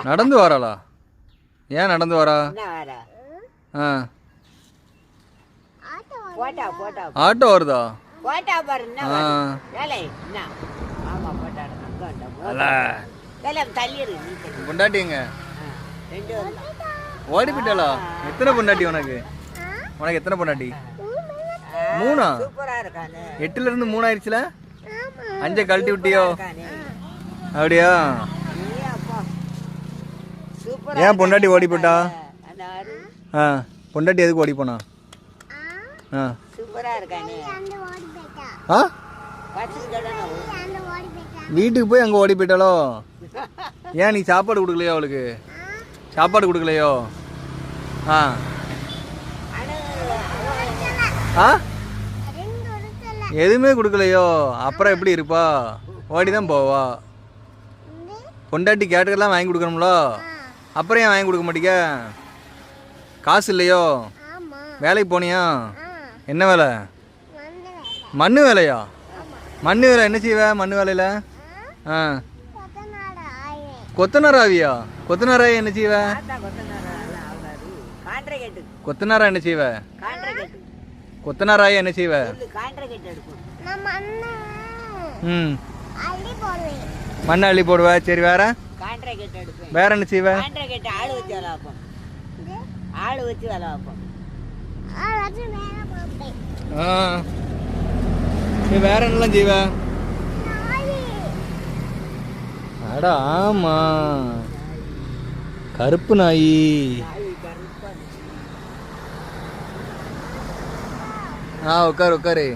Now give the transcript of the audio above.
நடந்து வராளா? ஏன் நடந்து வரா? ஆ ஆட்டோ வருதா? பொண்டாட்டிங்க ஓடி போயிட்டாளா? எத்தனை பொண்டாட்டி உனக்கு? உனக்கு எத்தனை பொண்டாட்டி? 3? 8ல இருந்து 3 ஆயிடுச்சுல? 5 கழட்டி விட்டியோ? அப்படியா? ஏன் பொண்டாட்டி ஓடி போட்டா? பொண்டாட்டி எதுக்கு ஓடி போனா? வீட்டுக்கு போய் அங்க ஓடி போயிட்டாலோ? ஏன் நீ சாப்பாடு கொடுக்கலையோ அவளுக்கு? சாப்பாடு கொடுக்கலையோ? எதுவுமே கொடுக்கலையோ? அப்புறம் எப்படி இருப்பா? ஓடிதான் போவா. பொண்டாட்டி கேட்டுக்கெல்லாம் வாங்கி கொடுக்கணும்ல, அப்புறம் ஏன் வாங்கி கொடுக்க மாட்டீங்க? காசு இல்லையோ? வேலைக்கு போனியா? என்ன வேலை? மண்ணு வேலையா? மண்ணு வேலை என்ன செய்வ? மண்ணு வேலையில கொத்தனார் ஆவியா? கொத்தனாரா என்ன செய்வ? கொத்தனாரா என்ன செய்வ? கொத்தனாராய என்ன செய்வ? மண்ணை அள்ளி போடுவ. சரி, வேற வேற என்ன செய்வ? வேற என்னெல்லாம் செய்வ? அடா ஆமா, கருப்பு நாயி. உட்காரு உட்காரு.